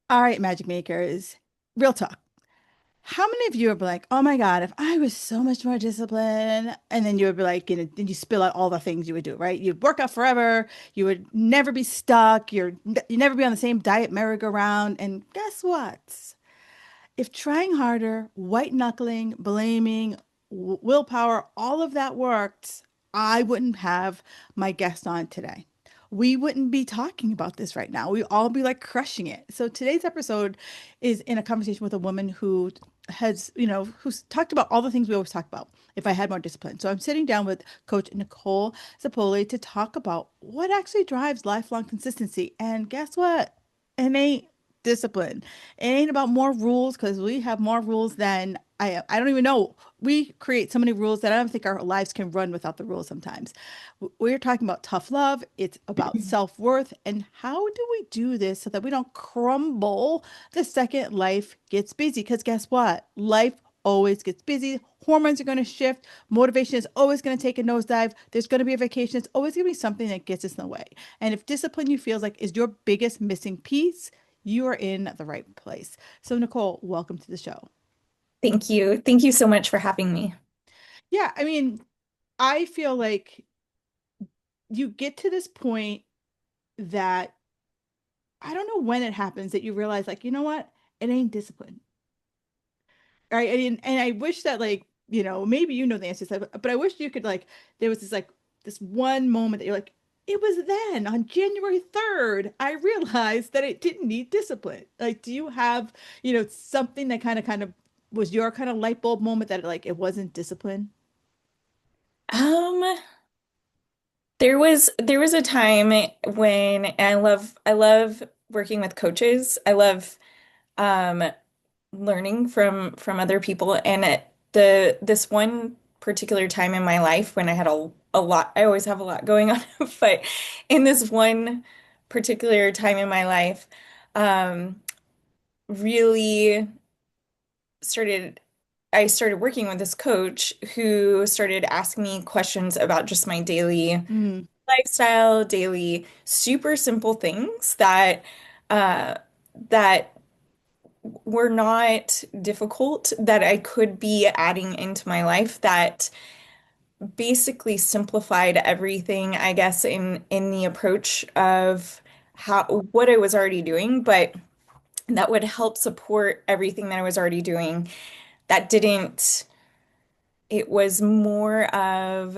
All right, magic makers, real talk. How many of you are like, oh my God, if I was so much more disciplined, and then you would be like, then you spill out all the things you would do, right? You'd work out forever, you would never be stuck, you never be on the same diet merry-go-round. And guess what? If trying harder, white knuckling, blaming, willpower, all of that worked, I wouldn't have my guest on today. We wouldn't be talking about this right now. We'd all be like crushing it. So today's episode is in a conversation with a woman who who's talked about all the things we always talk about if I had more discipline. So I'm sitting down with Coach Nicole Zappoli to talk about what actually drives lifelong consistency. And guess what? It ain't discipline. It ain't about more rules because we have more rules than I don't even know. We create so many rules that I don't think our lives can run without the rules sometimes. We're talking about tough love. It's about self-worth. And how do we do this so that we don't crumble the second life gets busy? Because guess what? Life always gets busy. Hormones are going to shift. Motivation is always going to take a nosedive. There's going to be a vacation. It's always going to be something that gets us in the way. And if discipline you feels like is your biggest missing piece, you are in the right place. So, Nicole, welcome to the show. Thank you. Thank you so much for having me. Yeah, I mean, I feel like you get to this point that I don't know when it happens that you realize, like, you know what? It ain't discipline. Right. And I wish that, like, maybe you know the answer to that, but I wish you could, like, there was this one moment that you're like, it was then on January 3rd, I realized that it didn't need discipline. Like, do you have, something that kind of was your kind of light bulb moment that like it wasn't discipline? Um, there was a time when I love working with coaches. I love um learning from other people and this one particular time in my life when I had a lot. I always have a lot going on, but in this one particular time in my life, um really started I started working with this coach who started asking me questions about just my daily Mm, lifestyle, daily super simple things uh that were not difficult that I could be adding into my life that basically simplified everything, I guess, in the approach of how what I was already doing, but that would help support everything that I was already doing. That didn't It was more of,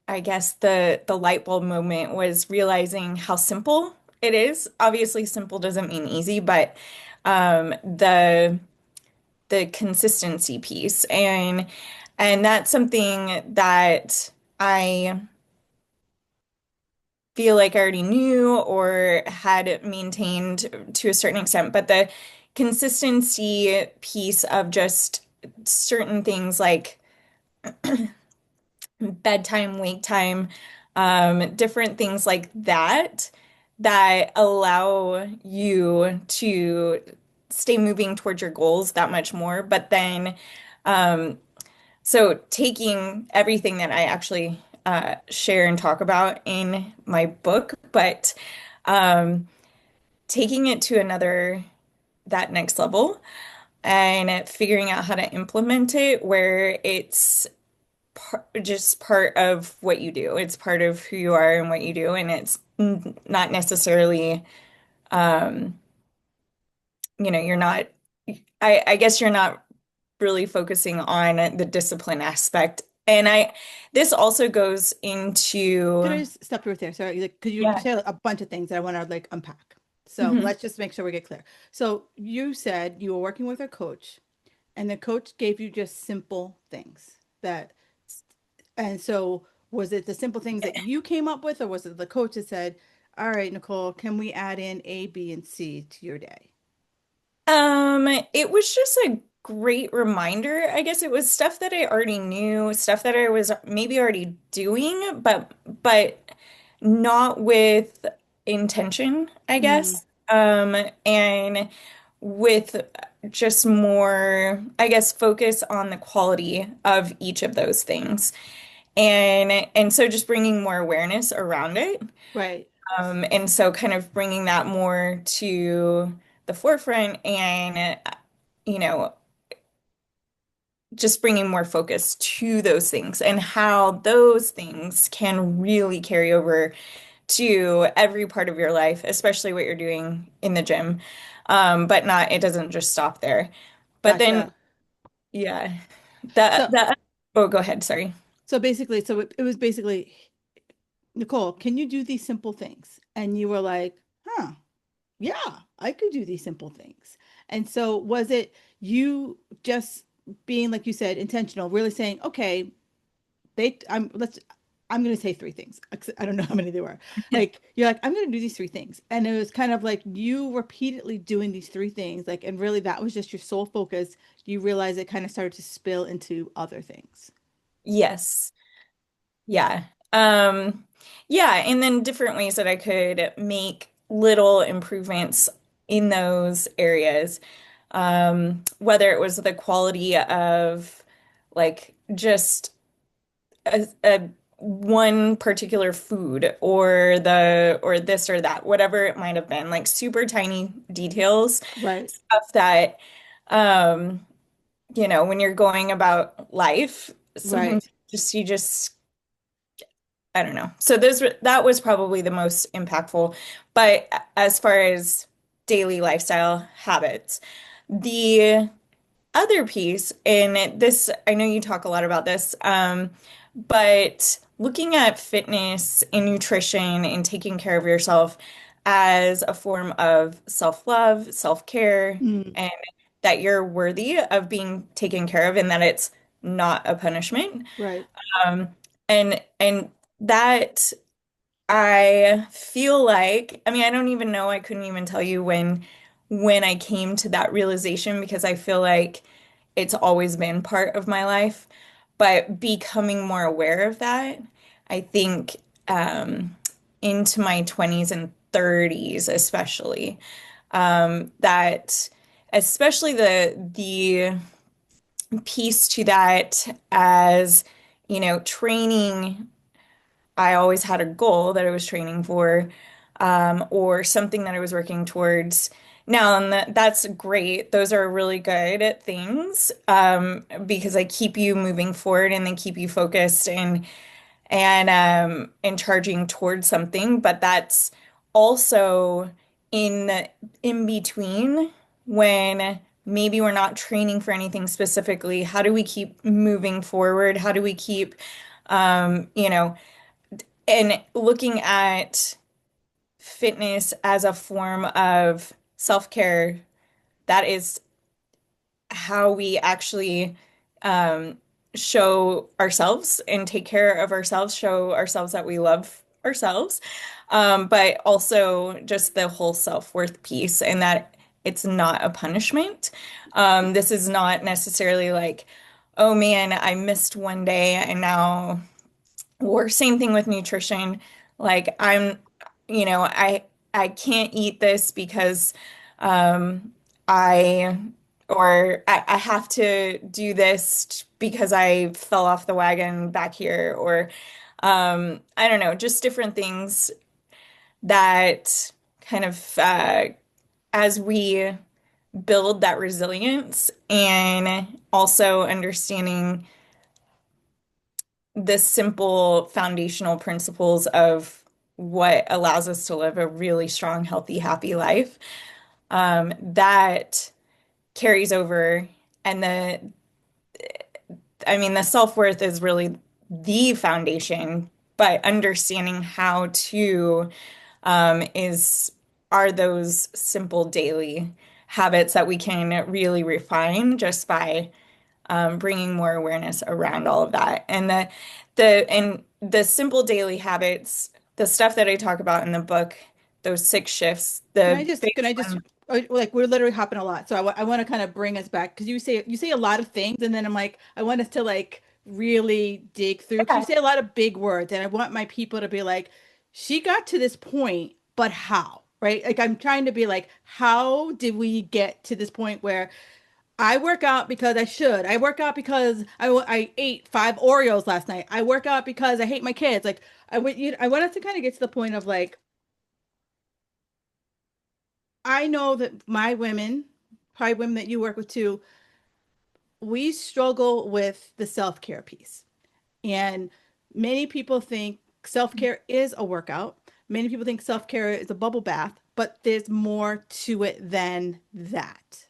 I guess, the light bulb moment was realizing how simple it is. Obviously, simple doesn't mean easy, but the consistency piece and that's something that I feel like I already knew or had maintained to a certain extent, but the consistency piece of just certain things like bedtime, wake time, different things like that that allow you to stay moving towards your goals that much more. But then, um, so taking everything that I actually share and talk about in my book, but um, taking it to that next level and figuring out how to implement it where it's just part of what you do. It's part of who you are and what you do, and it's not necessarily, um, you're not, I guess you're not really focusing on the discipline aspect. And this also goes could I into, just stop you right there? Sorry, like, because you yeah. said a bunch of things that I want to like unpack. So Mhm. let's just make sure we get clear. So you said you were working with a coach, and the coach gave you just simple things that, and so was it the simple things that you came up with, or was it the coach that said, all right, Nicole, can we add in A, B, and C to your day? It was just a great reminder. I guess it was stuff that I already knew, stuff that I was maybe already doing, but not with intention, I Mm, guess. And with just more, I guess, focus on the quality of each of those things. And so just bringing more awareness around it. right. And so kind of bringing that more to the forefront and, you know, just bringing more focus to those things and how those things can really carry over to every part of your life, especially what you're doing in the gym. But not, it doesn't just stop there. But then, Gotcha. yeah, So, oh, go ahead. Sorry. so basically, it was basically, Nicole, can you do these simple things? And you were like, huh, yeah, I could do these simple things. And so was it you just being, like you said, intentional, really saying, okay, I'm going to say three things. I don't know how many there were. Like, you're like, I'm going to do these three things. And it was kind of like you repeatedly doing these three things. Like, and really that was just your sole focus. You realize it kind of started to spill into other things. Yes. Yeah. Um, yeah, and then different ways that I could make little improvements in those areas. Whether it was the quality of like just a one particular food or the or this or that, whatever it might have been, like super tiny details, Right. stuff that um, when you're going about life, sometimes Right. you just I don't know. So that was probably the most impactful. But as far as daily lifestyle habits, the other piece, and this, I know you talk a lot about this, but looking at fitness and nutrition and taking care of yourself as a form of self-love, self-care, Mm, and that you're worthy of being taken care of and that it's not a punishment. right. Um, and that I feel like, I mean, I don't even know, I couldn't even tell you when I came to that realization because I feel like it's always been part of my life. But becoming more aware of that, I think into my 20s and 30s especially, that especially the piece to that as, training I always had a goal that I was training for, or something that I was working towards. Now, and that's great. Those are really good things, because they keep you moving forward and they keep you focused and charging towards something. But that's also in between when maybe we're not training for anything specifically. How do we keep moving forward? How do we keep and looking at fitness as a form of self-care, that is how we actually um, show ourselves and take care of ourselves, show ourselves that we love ourselves, but also just the whole self-worth piece and that it's not a punishment. This is not necessarily like, oh man, I missed one day and now or same thing with nutrition. Like I can't eat this because um I I have to do this because I fell off the wagon back here or I don't know, just different things that kind of as we build that resilience and also understanding the simple foundational principles of what allows us to live a really strong, healthy, happy life, that carries over. And I mean, the self-worth is really the foundation, but understanding how to is are those simple daily habits that we can really refine just by bringing more awareness around all of that. And the simple daily habits, the stuff that I talk about in the book, those 6 shifts, the Can I biggest just one. like we're literally hopping a lot. So I want to kind of bring us back because you say a lot of things and then I'm like I want us to like really dig through because you Yeah. say a lot of big words and I want my people to be like she got to this point, but how? Right? Like I'm trying to be like how did we get to this point where I work out because I should. I work out because I ate 5 Oreos last night. I work out because I hate my kids. Like I want us to kind of get to the point of like I know that my women, probably women that you work with too, we struggle with the self-care piece. And many people think self-care is a workout. Many people think self-care is a bubble bath, but there's more to it than that,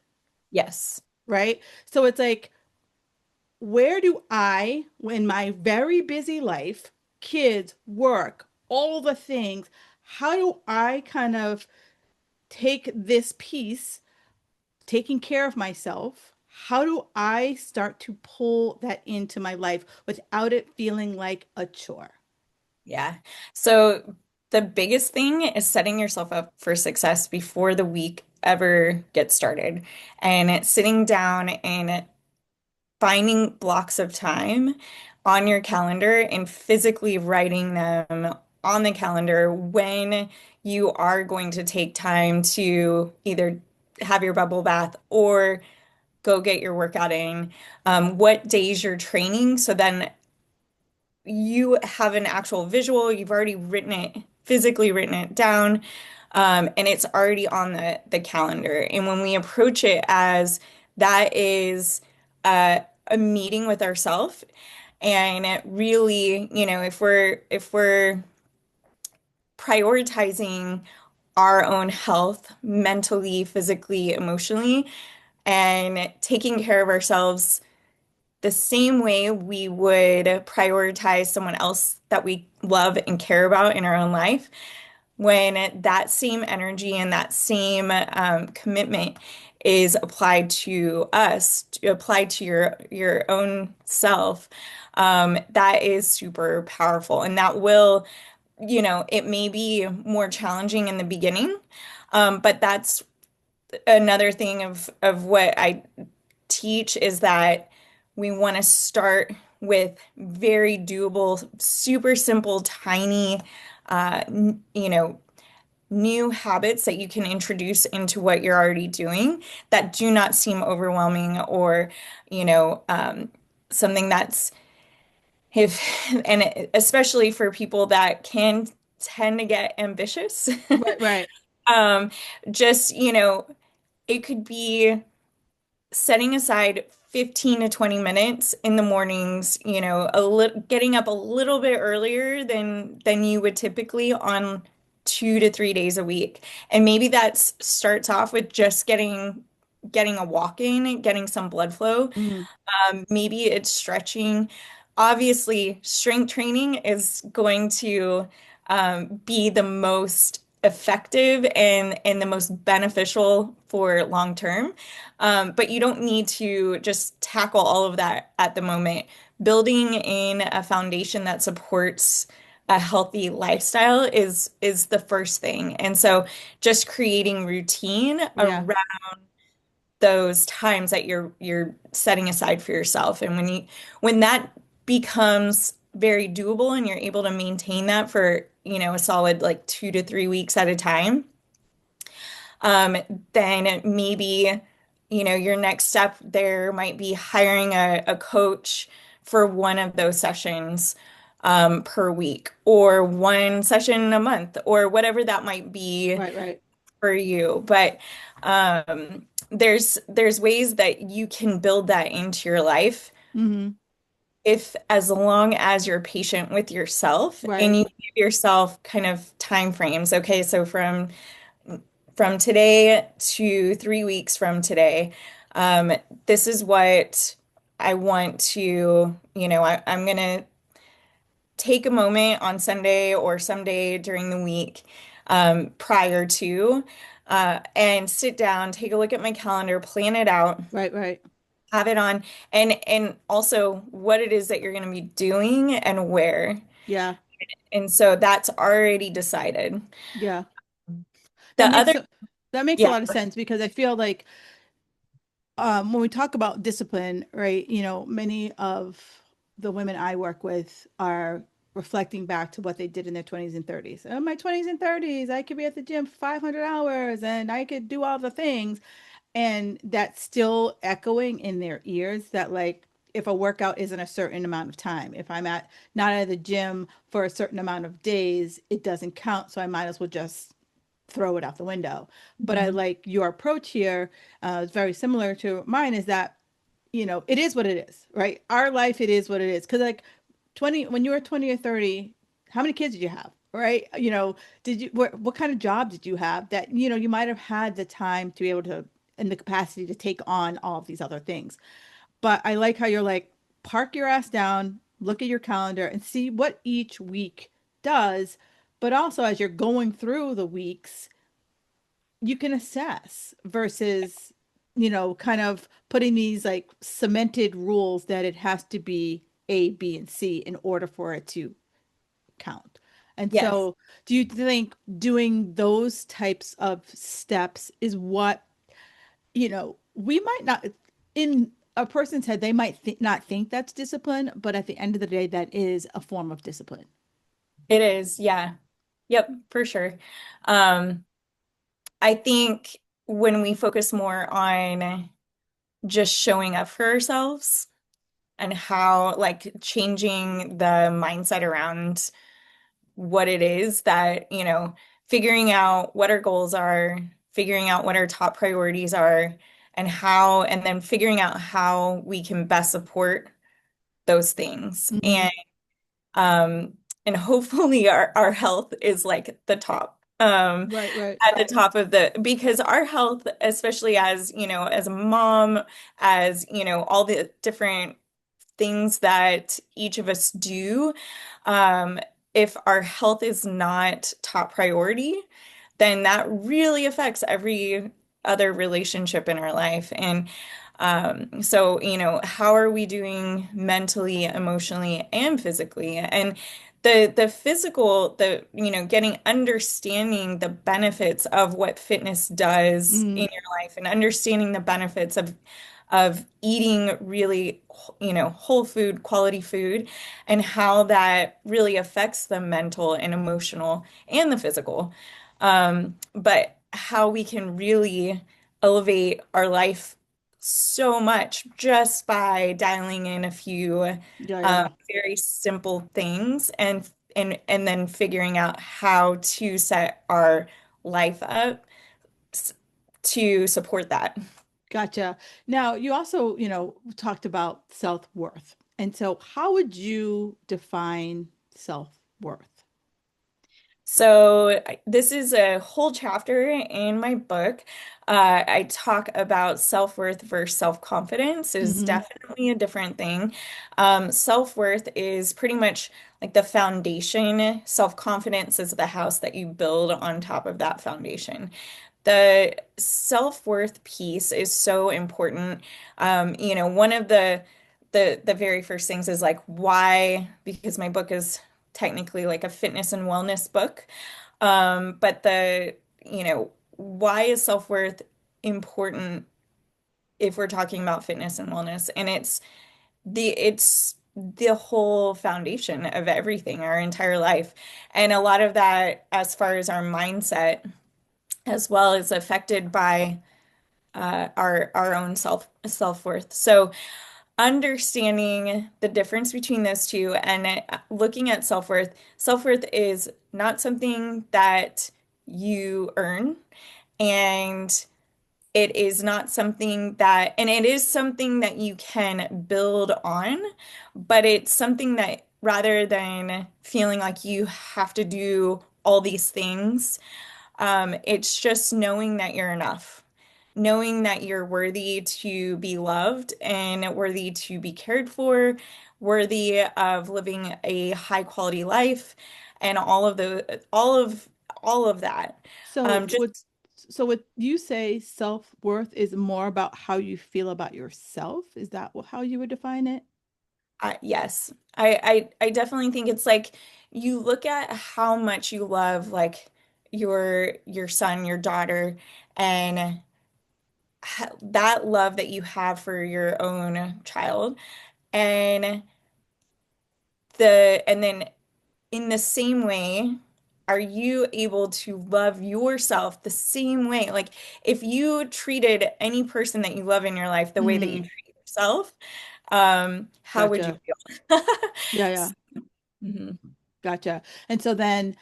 Yes. right? So it's like, where do I, in my very busy life, kids, work, all the things, how do I kind of take this piece, taking care of myself? How do I start to pull that into my life without it feeling like a chore? Yeah. So the biggest thing is setting yourself up for success before the week ever gets started. And it's sitting down and finding blocks of time on your calendar and physically writing them on the calendar when you are going to take time to either have your bubble bath or go get your workout in, what days you're training. So then you have an actual visual, you've already written it, physically written it down, and it's already on the calendar. And when we approach it as that is a meeting with ourselves, and it really, if we're prioritizing our own health mentally, physically, emotionally, and taking care of ourselves the same way we would prioritize someone else that we love and care about in our own life, when that same energy and that same commitment is applied to us, applied to your own self, that is super powerful, and that will, it may be more challenging in the beginning, but that's another thing of what I teach is that we want to start with very doable, super simple, tiny, new habits that you can introduce into what you're already doing that do not seem overwhelming or, you know, um, something that's if, especially for people that can tend to get ambitious, Right, right. um, just, it could be setting aside 15 to 20 minutes in the mornings, getting up a little bit earlier than you would typically on 2 to 3 days a week. And maybe that starts off with just getting a walk in, getting some blood flow. Mhm. Maybe it's stretching. Obviously, strength training is going to be the most effective and the most beneficial for long term. But you don't need to just tackle all of that at the moment. Building in a foundation that supports a healthy lifestyle is the first thing. And so just creating routine Yeah. around those times that you're setting aside for yourself. And when that becomes very doable and you're able to maintain that for, a solid like 2 to 3 weeks at a time, um, then maybe, your next step there might be hiring a coach for one of those sessions per week or one session a month or whatever that might be Right, right. for you. But there's ways that you can build that into your life Hmm. if as long as you're patient with yourself and Right. you give yourself kind of time frames. Okay, so from today to 3 weeks from today, um, this is what I want to, I'm gonna take a moment on Sunday or someday during the week prior to and sit down, take a look at my calendar, plan it out, Right, right. have it on, and also what it is that you're going to be doing and where. Yeah. And so that's already decided. Yeah. The That makes other, that makes a yeah, lot of sense because I feel like when we talk about discipline, right, many of the women I work with are reflecting back to what they did in their 20s and 30s. In my 20s and 30s, I could be at the gym for 500 hours and I could do all the things. And that's still echoing in their ears that, like, if a workout isn't a certain amount of time, if I'm not at the gym for a certain amount of days, it doesn't count. So I might as well just throw it out the window. But I Mhm. like your approach here, it's very similar to mine, is that, it is what it is, right? Our life, it is what it is. Because like 20, when you were 20 or 30, how many kids did you have? Right? What kind of job did you have that, you might have had the time to be able to, and the capacity to take on all of these other things. But I like how you're like, park your ass down, look at your calendar and see what each week does. But also, as you're going through the weeks, you can assess versus, kind of putting these like cemented rules that it has to be A, B, and C in order for it to count. And Yes, so, do you think doing those types of steps is what, we might not, in a person's head, they might not think that's discipline, but at the end of the day, that is a form of discipline. it is. Yeah. Yep, for sure. Um, I think when we focus more on just showing up for ourselves and how, like, changing the mindset around what it is that, figuring out what our goals are, figuring out what our top priorities are, and then figuring out how we can best support those things. Hmm. Um, and hopefully our health is like the top. Right, right. At the top of because our health, especially as, as a mom, as, all the different things that each of us do, um, if our health is not top priority, then that really affects every other relationship in our life. And so, how are we doing mentally, emotionally, and physically? And the physical, getting understanding the benefits of what fitness does Mm, in your life and understanding the benefits of eating really, whole food, quality food, and how that really affects the mental and emotional and the physical. But how we can really elevate our life so much just by dialing in a few yeah, yeah. very simple things and then figuring out how to set our life up s- to support that. Gotcha. Now, you also, talked about self-worth. And so, how would you define self-worth? This is a whole chapter in my book. I talk about self-worth versus self-confidence is Hmm. definitely a different thing. Self-worth is pretty much like the foundation. Self-confidence is the house that you build on top of that foundation. The self-worth piece is so important. One of the very first things is like why, because my book is technically like a fitness and wellness book. But why is self-worth important if we're talking about fitness and wellness? And it's the whole foundation of everything, our entire life. And a lot of that, as far as our mindset as well, is affected by our own self-worth. So understanding the difference between those two and looking at self-worth, self-worth is not something that you earn, and it is not something that, and it is something that you can build on, but it's something that rather than feeling like you have to do all these things, it's just knowing that you're enough, knowing that you're worthy to be loved and worthy to be cared for, worthy of living a high quality life, and all of that. So, Just would you say self-worth is more about how you feel about yourself? Is that how you would define it? yes, I definitely think it's like you look at how much you love like your son, your daughter, and that love that you have for your own child and then in the same way are you able to love yourself the same way, like if you treated any person that you love in your life the way that you Hmm. treat yourself, how would you Gotcha. feel? Yeah, yeah. Mhm. Gotcha. And so then,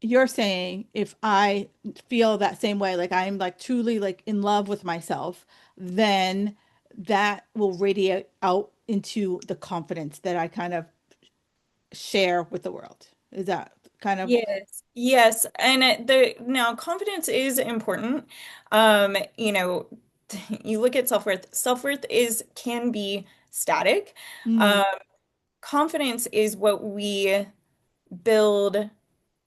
you're saying if I feel that same way, like I'm like truly like in love with myself, then that will radiate out into the confidence that I kind of share with the world. Is that kind of, Yes, yes, and the now confidence is important. You know, you look at self-worth. Self-worth is can be static. mm, Um, Confidence is what we build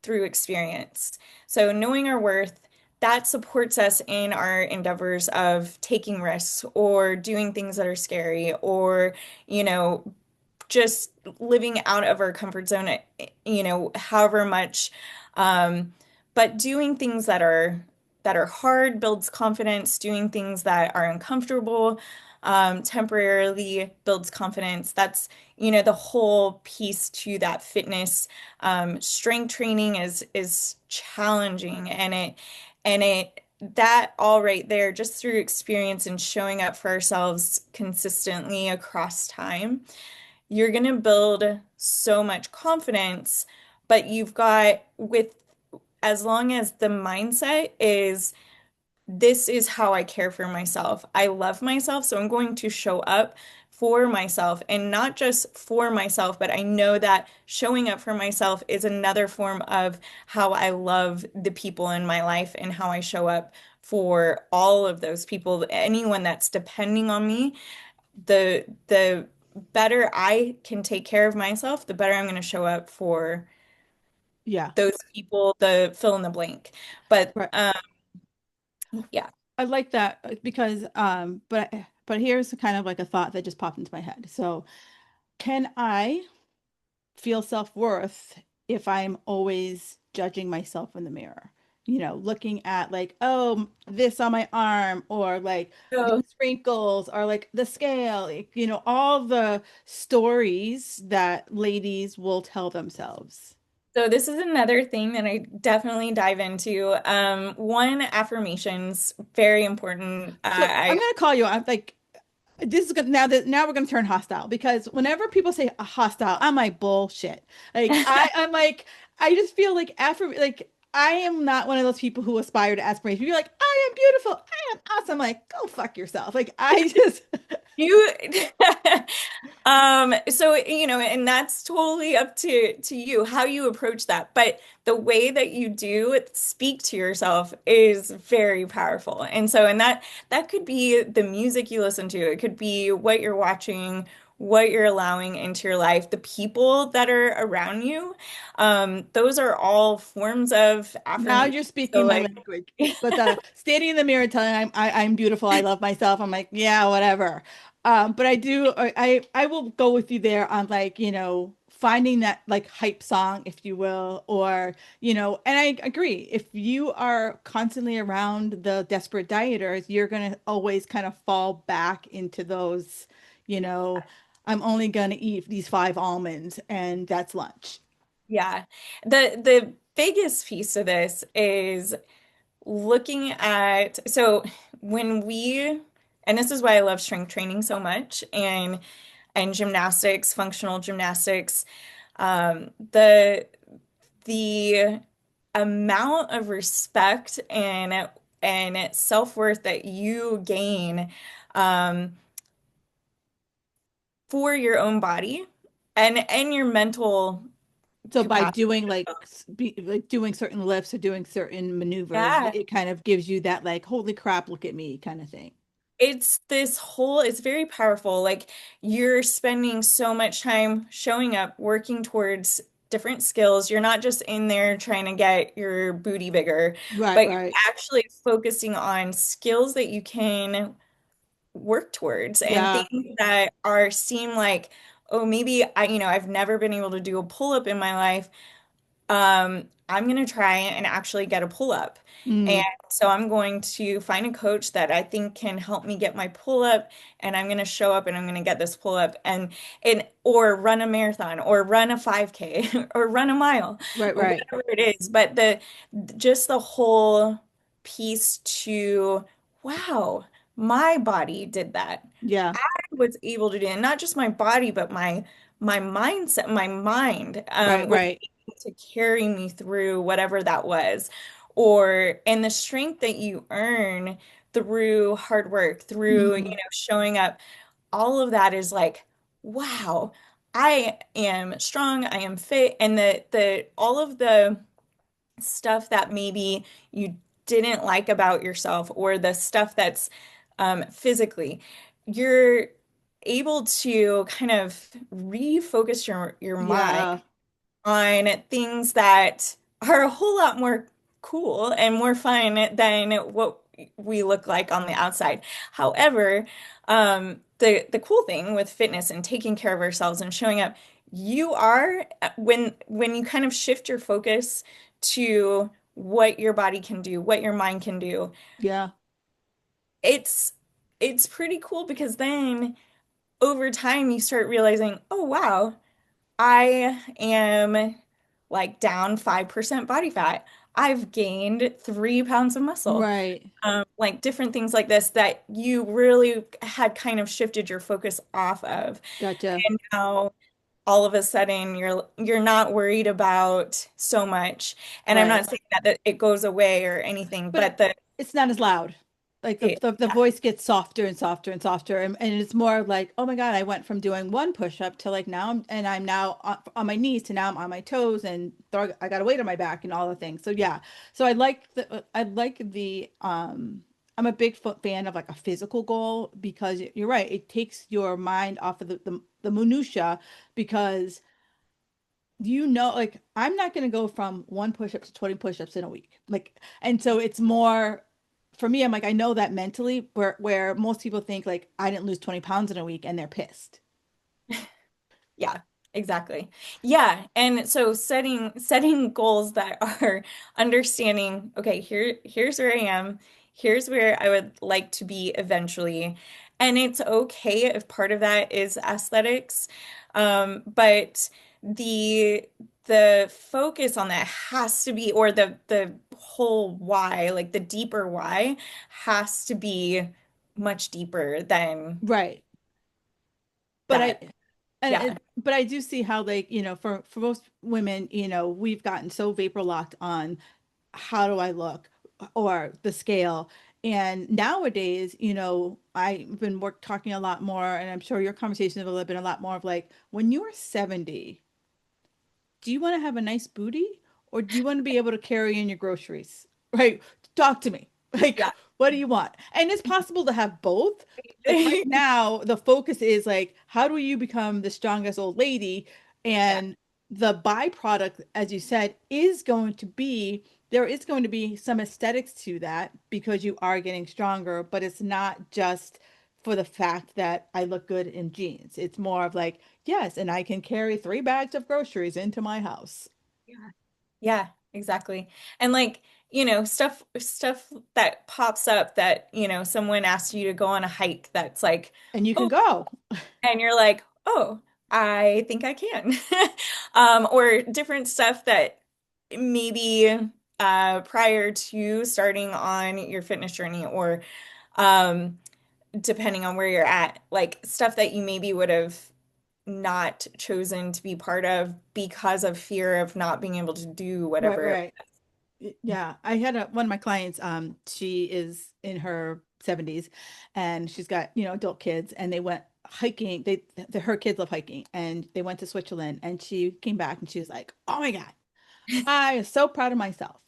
through experience. So knowing our worth, that supports us in our endeavors of taking risks or doing things that are scary or, you know, just living out of our comfort zone, however much. Um, but doing things that are hard builds confidence. Doing things that are uncomfortable, temporarily builds confidence. That's, the whole piece to that fitness. Strength training is challenging, and it that all right there, just through experience and showing up for ourselves consistently across time you're going to build so much confidence, but you've got as long as the mindset is, this is how I care for myself. I love myself, so I'm going to show up for myself and not just for myself, but I know that showing up for myself is another form of how I love the people in my life and how I show up for all of those people, anyone that's depending on me the better I can take care of myself, the better I'm going to show up for yeah, those people, the fill in the blank. But right. yeah. I like that because, but here's kind of like a thought that just popped into my head. So, can I feel self-worth if I'm always judging myself in the mirror? Looking at like, oh, this on my arm, or like So, these wrinkles, or like the scale, like, all the stories that ladies will tell themselves. so this is another thing that I definitely dive into. One, affirmations, very important. So I'm gonna call you. I'm like, this is good now we're gonna turn hostile because whenever people say hostile, I'm like bullshit. Like I'm like I just feel like after like I am not one of those people who aspire to aspiration. You're like, I am beautiful, I am awesome. Like, go fuck yourself. Like I just You so and that's totally up to you how you approach that. But the way that you do speak to yourself is very powerful. And that could be the music you listen to. It could be what you're watching, what you're allowing into your life, the people that are around you. Those are all forms of now affirmation. you're So speaking my like language. But standing in the mirror telling I'm beautiful, I love myself. I'm like, yeah, whatever. But I will go with you there on like, finding that like hype song, if you will, or, and I agree. If you are constantly around the desperate dieters, you're gonna always kind of fall back into those, you know, I'm only gonna eat these 5 almonds and that's lunch. yeah. The biggest piece of this is looking at so when we and this is why I love strength training so much and gymnastics, functional gymnastics, the amount of respect and self-worth that you gain um, for your own body and your mental So by capacity. doing like doing certain lifts or doing certain maneuvers, Yeah. it kind of gives you that like, holy crap, look at me kind of thing. It's very powerful. Like you're spending so much time showing up, working towards different skills. You're not just in there trying to get your booty bigger, Right, but you're right. actually focusing on skills that you can work towards and Yeah. things that are seem like, oh, maybe I've never been able to do a pull-up in my life. I'm going to try and actually get a pull up. And Mm, so I'm going to find a coach that I think can help me get my pull up and I'm going to show up and I'm going to get this pull up and or run a marathon or run a 5K or run a mile right, or right. whatever it is. But the just the whole piece to wow, my body did that. Yeah. I was able to do it, and not just my body, but my mindset, my mind Right, was right. to carry me through whatever that was. Or, and the strength that you earn through hard work, through, Mhm. showing up, all of that is like, wow, I am strong, I am fit, and the all of the stuff that maybe you didn't like about yourself or the stuff that's physically, you're able to kind of refocus your mind Yeah, on things that are a whole lot more cool and more fun than what we look like on the outside. However, the cool thing with fitness and taking care of ourselves and showing up, you are when you kind of shift your focus to what your body can do, what your mind can do, yeah, it's it's pretty cool because then over time you start realizing, oh wow, I am like down 5% body fat. I've gained 3 pounds of muscle. right. Like different things like this that you really had kind of shifted your focus off of. Gotcha. And now all of a sudden you're not worried about so much. And I'm Right. not saying that it goes away or anything, But but the it's not as loud. Like it, the voice gets softer and softer and softer, and it's more like, oh my God, I went from doing one push up to like now I'm now on my knees to now I'm on my toes and I got a weight on my back and all the things. So yeah, so I like the I'm a big fan of like a physical goal because you're right, it takes your mind off of the minutia because like I'm not going to go from one push-up to 20 push-ups in a week. Like, and so it's more for me, I'm like, I know that mentally where most people think like I didn't lose 20 pounds in a week and they're pissed. Yeah, exactly. Yeah, and so setting goals that are understanding, okay, here's where I am, here's where I would like to be eventually. And it's okay if part of that is aesthetics. But the the focus on that has to be, or the whole why, like the deeper why has to be much deeper than Right. But I that. and Yeah. but I do see how like, for most women, we've gotten so vapor locked on how do I look or the scale. And nowadays, I've been talking a lot more, and I'm sure your conversations have been a lot more of like when you're 70, do you want to have a nice booty or do you want to be able to carry in your groceries? Right? Talk to me. Like, Yeah. what do you want? And it's possible to have both. Like right now, the focus is like, how do you become the strongest old lady? Yeah. And the byproduct, as you said, there is going to be some aesthetics to that because you are getting stronger, but it's not just for the fact that I look good in jeans. It's more of like, yes, and I can carry 3 bags of groceries into my house. Yeah. Yeah, exactly. And like, stuff that pops up that, someone asks you to go on a hike that's like, And you can oh, go. and you're like, oh, I think I can. Or different stuff that maybe prior to starting on your fitness journey or um depending on where you're at, like stuff that you maybe would have not chosen to be part of because of fear of not being able to do Right, whatever. right. Yeah, I had one of my clients, she is in her 70s and she's got, adult kids and they went hiking. Her kids love hiking and they went to Switzerland and she came back and she was like, "Oh my God, I am so proud of myself."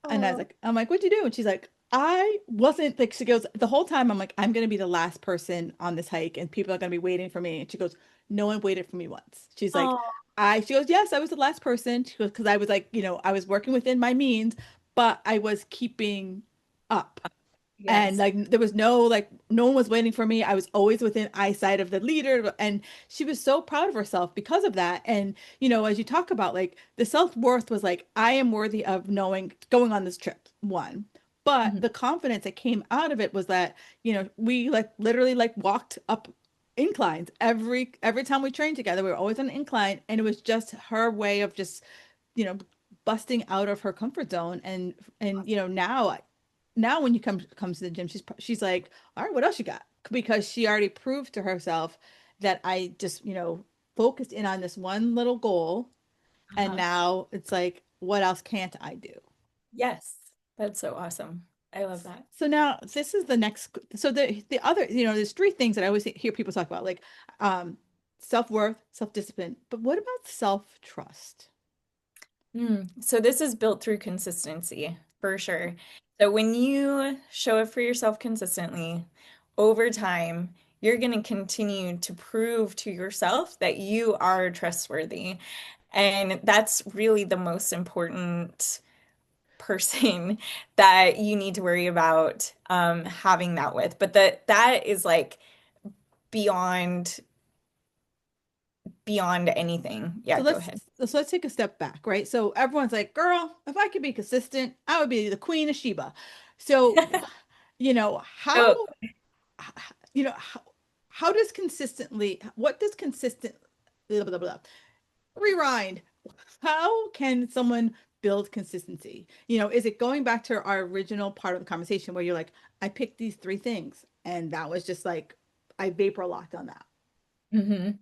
And Oh, I'm like, "What'd you do?" And she's like, "I wasn't like," she goes, "The whole time I'm like, I'm gonna be the last person on this hike and people are gonna be waiting for me." And she goes, "No one waited for me once." She's like, oh, she goes, "Yes, I was the last person." She goes, "Because I was like, I was working within my means, but I was keeping up." And yes. like there was no one was waiting for me. I was always within eyesight of the leader. And she was so proud of herself because of that. And as you talk about like the self-worth was like, I am worthy of knowing going on this trip, one. But Mhm. the confidence that came out of it was that, we like literally like walked up inclines every time we trained together. We were always on an incline, and it was just her way of just, you know, busting out of her comfort zone. And now when you comes to the gym, she's like, all right, what else you got? Because she already proved to herself that I just, focused in on this one little goal And Uh-huh. now it's like, what else can't I do? Yes, that's so awesome. I love that. So now this is the next. So the other, there's three things that I always hear people talk about, like um, self-worth, self-discipline. But what about self-trust? So this is built through consistency for sure. So when you show up for yourself consistently over time, you're going to continue to prove to yourself that you are trustworthy. And that's really the most important person that you need to worry about having that with. But that is like beyond beyond anything. So Yeah, go let's ahead. so let's take a step back, right? So everyone's like, "Girl, if I could be consistent, I would be the queen of Sheba." So, how So how does consistently what does consistent blah, blah, blah, rewind? How can someone build consistency? Is it going back to our original part of the conversation where you're like, I picked these three things, and that was just like I vapor locked on that. mhm.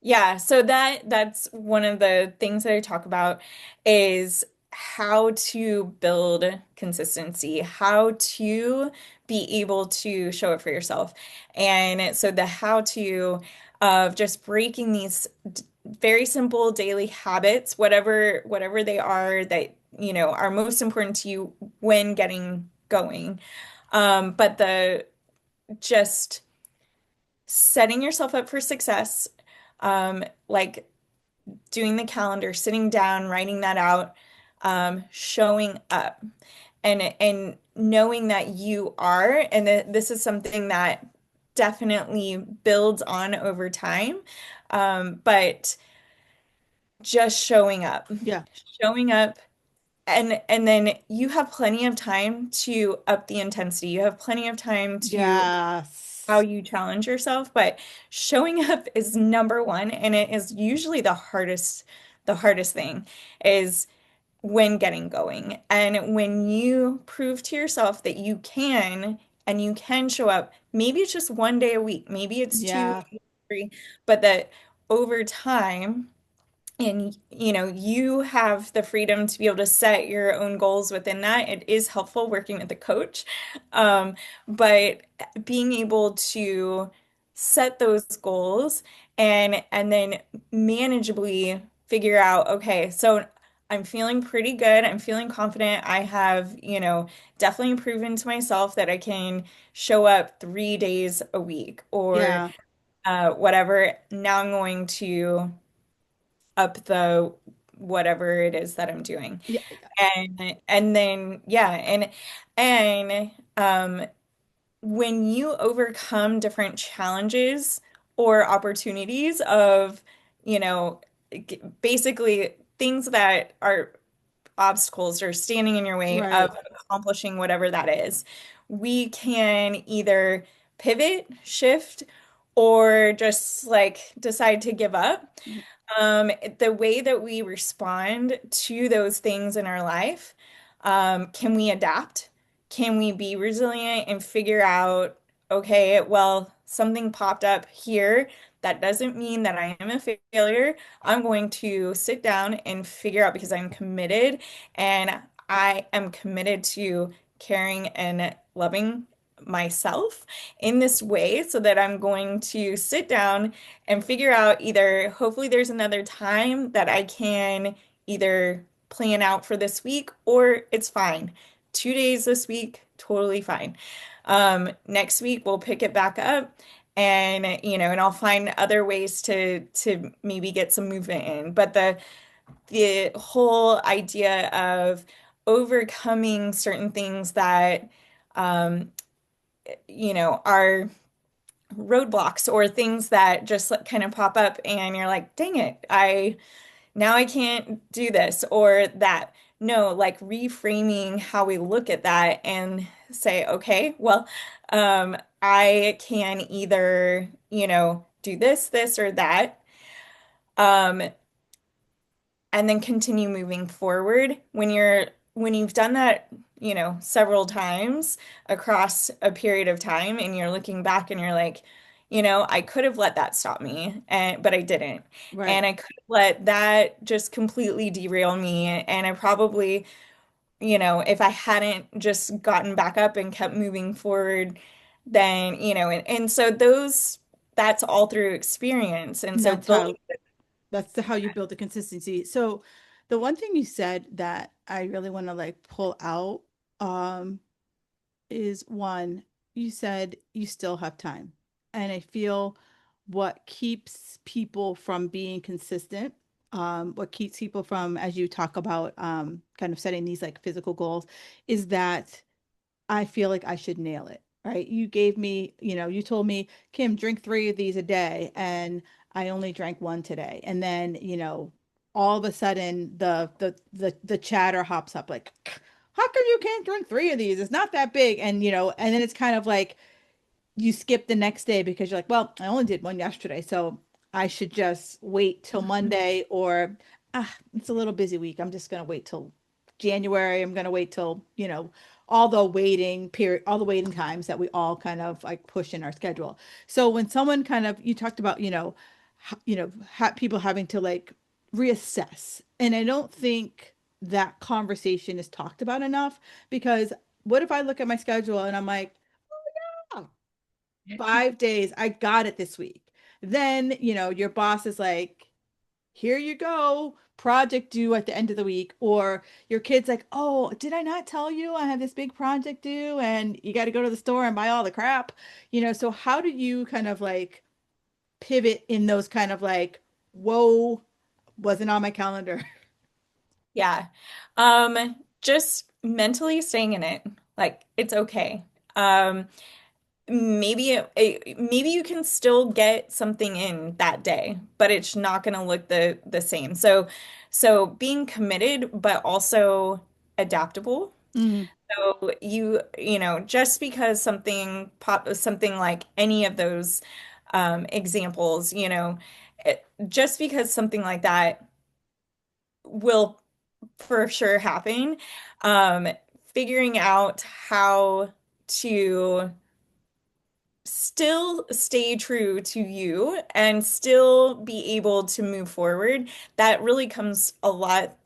Yeah, so that's one of the things that I talk about is how to build consistency, how to be able to show it for yourself. And so the how to of just breaking these very simple daily habits, whatever they are that, are most important to you when getting going. But the just setting yourself up for success, like doing the calendar, sitting down, writing that out, showing up, and knowing that you are, and that this is something that definitely builds on over time, but just Yeah. showing up, and then you have plenty of time to up the intensity. You have plenty of time to how Yes. you challenge yourself, but showing up is number one, and it is usually the hardest thing is when getting going. And when you prove to yourself that you can and you can show up, maybe it's just one day a week, maybe it's two, Yeah. three, but that over time and you have the freedom to be able to set your own goals within that. It is helpful working with a coach, um, but being able to set those goals and then manageably figure out, okay, so I'm feeling pretty good. I'm feeling confident. I have, definitely proven to myself that I can show up 3 days a week or Yeah. whatever. Now I'm going to up the whatever it is that I'm doing. Yeah. And then yeah, and when you overcome different challenges or opportunities of, basically things that are obstacles or standing in your way Right. of accomplishing whatever that is, we can either pivot, shift, or just like decide to give up. The way that we respond to those things in our life, can we adapt? Can we be resilient and figure out, okay, well, something popped up here. That doesn't mean that I am a failure. I'm going to sit down and figure out because I'm committed and I am committed to caring and loving myself in this way so that I'm going to sit down and figure out either hopefully there's another time that I can either plan out for this week or it's fine. 2 days this week, totally fine. Next week we'll pick it back up and I'll find other ways to maybe get some movement in. But the whole idea of overcoming certain things that um, are roadblocks or things that just like, kind of pop up and you're like, dang it, I can't do this or that. No, like reframing how we look at that and say, okay, well, I can either, do this, or that. Um, and then continue moving forward when you've done that, several times across a period of time and you're looking back and you're like, I could have let that stop me, but I didn't. Right. And I could have let that just completely derail me. And I probably, if I hadn't just gotten back up and kept moving forward, then, and so that's all through experience. And And so building, how you build the consistency. So the one thing you said that I really want to like pull out um is one, you said you still have time. And I feel what keeps people from being consistent, what keeps people from, as you talk about, kind of setting these like physical goals, is that I feel like I should nail it, right? You gave me, you told me, Kim, drink 3 of these a day, and I only drank one today. And then, all of a sudden the chatter hops up like, how come you can't drink 3 of these? It's not that big. And and then it's kind of like you skip the next day because you're like, well, I only did one yesterday, so I should just wait till Monday, or it's a little busy week. I'm just gonna wait till January. I'm gonna wait till, all the waiting period, all the waiting times that we all kind of like push in our schedule. So when someone kind of, you talked about, people having to like reassess, and I don't think that conversation is talked about enough, because what if I look at my schedule and I'm like, oh, 5 days. I got it this week. Then, your boss is like, here you go, project due at the end of the week. Or your kid's like, oh, did I not tell you I have this big project due and you got to go to the store and buy all the crap? So how do you kind of like pivot in those kind of like, whoa, wasn't on my calendar? yeah. Just mentally staying in it. Like it's okay. Maybe you can still get something in that day, but it's not going to look the same. So being committed, but also adaptable. Mm, So just because something like any of those examples, just because something like that will for sure happen, um, figuring out how to still stay true to you and still be able to move forward, that really comes a lot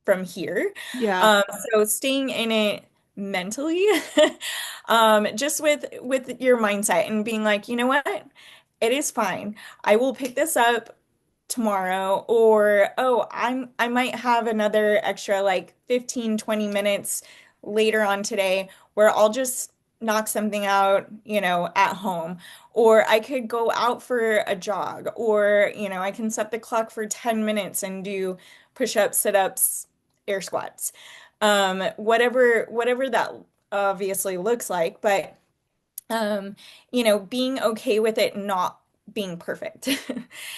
from here. yeah, Um, so staying in it mentally, just with your mindset and being like, you know what? It is fine. I will pick this up tomorrow, or oh, I might have another extra like 15, 20 minutes later on today where I'll just knock something out, at home. Or I could go out for a jog, or, I can set the clock for 10 minutes and do push-ups, sit-ups, air squats. Whatever that obviously looks like, but being okay with it not being perfect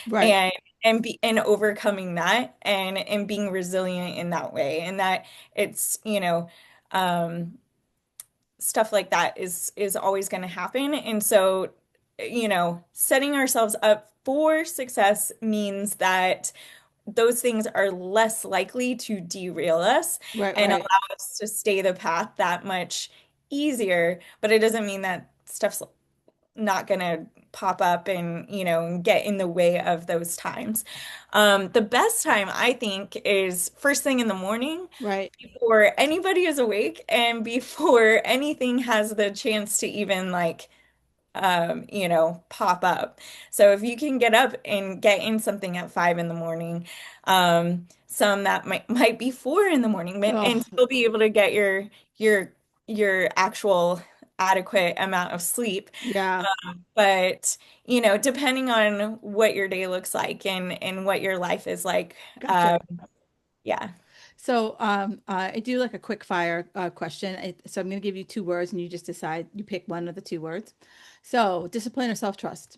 right, and and overcoming that and being resilient in that way, and that it's, um stuff like that is always going to happen. And so, setting ourselves up for success means that those things are less likely to derail us right, and allow right. us to stay the path that much easier. But it doesn't mean that stuff's not gonna pop up and, get in the way of those times. The best time I think is first thing in the morning Right. before anybody is awake and before anything has the chance to even like pop up. So if you can get up and get in something at 5 in the morning, some that might be 4 in the morning, and Oh, still be able to get your your actual adequate amount of sleep. yeah, But depending on what your day looks like and what your life is like, gotcha. yeah, So, I do like a quick fire question. So I'm going to give you 2 words, and you just decide, you pick one of the 2 words. So, discipline or self-trust?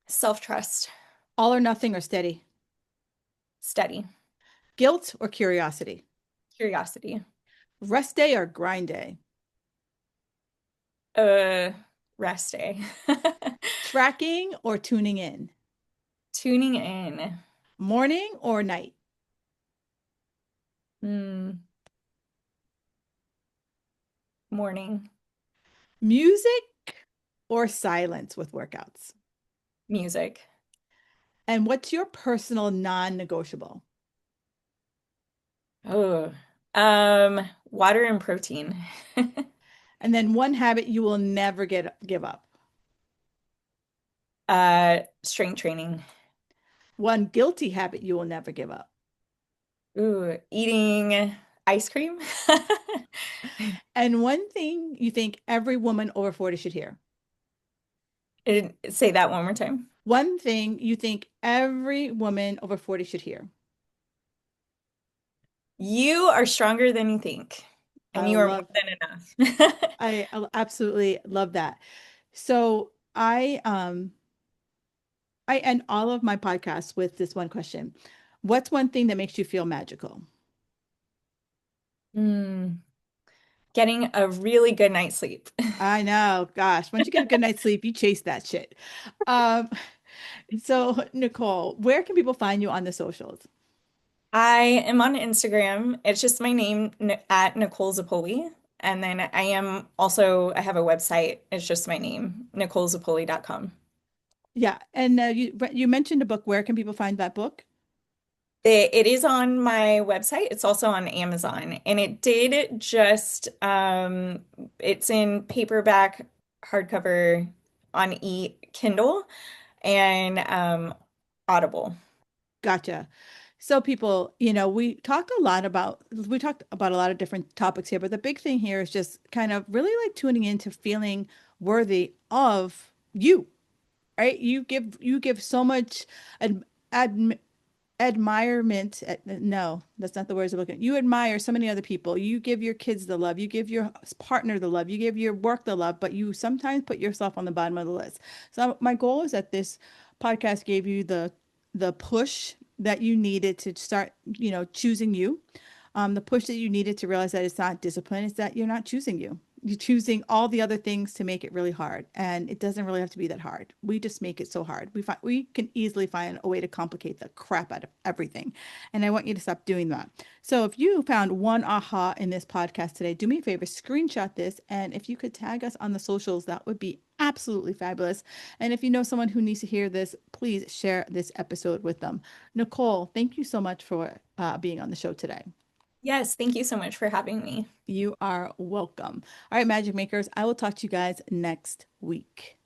self-trust, All or nothing or steady? steady, Guilt or curiosity? curiosity, Rest day or grind day? uh, rest day, Tracking or tuning in? tuning in. Morning or night? Morning. Music or silence with workouts? Music. And what's your personal non-negotiable? Oh, water and protein. And then one habit you will never give up. Strength training. One guilty habit you will never give up. Ooh, eating ice cream. And one thing you think every woman over 40 should hear. Say that one more time. One thing you think every woman over 40 should hear. You are stronger than you think, I and you are more love, than enough. I absolutely love that. So I end all of my podcasts with this one question. What's one thing that makes you feel magical? Mm, getting a really good night's sleep. I know, gosh, once you get a good night's sleep, you chase that shit. Um, so Nicole, where can people find you on the socials? I am on Instagram. It's just my name at Nicole Zappoli. And then I have a website. It's just my name, NicoleZappoli.com. Yeah, and you mentioned a book. Where can people find that book? It is on my website. It's also on Amazon. And it did just, it's in paperback, hardcover, on Kindle, and Audible. Gotcha. So people, we talked about a lot of different topics here, but the big thing here is just kind of really like tuning into feeling worthy of you, right? You give so much ad, ad, admirement. No, that's not the words I'm looking. You admire so many other people. You give your kids the love. You give your partner the love. You give your work the love, but you sometimes put yourself on the bottom of the list. So my goal is that this podcast gave you the push that you needed to start, choosing you. The push that you needed to realize that it's not discipline, it's that you're not choosing you. You're choosing all the other things to make it really hard. And it doesn't really have to be that hard. We just make it so hard. We can easily find a way to complicate the crap out of everything. And I want you to stop doing that. So if you found one aha in this podcast today, do me a favor, screenshot this. And if you could tag us on the socials, that would be absolutely fabulous. And if you know someone who needs to hear this, please share this episode with them. Nicole, thank you so much for being on the show today. Yes, thank you so much for having me. You are welcome. All right, Magic Makers, I will talk to you guys next week.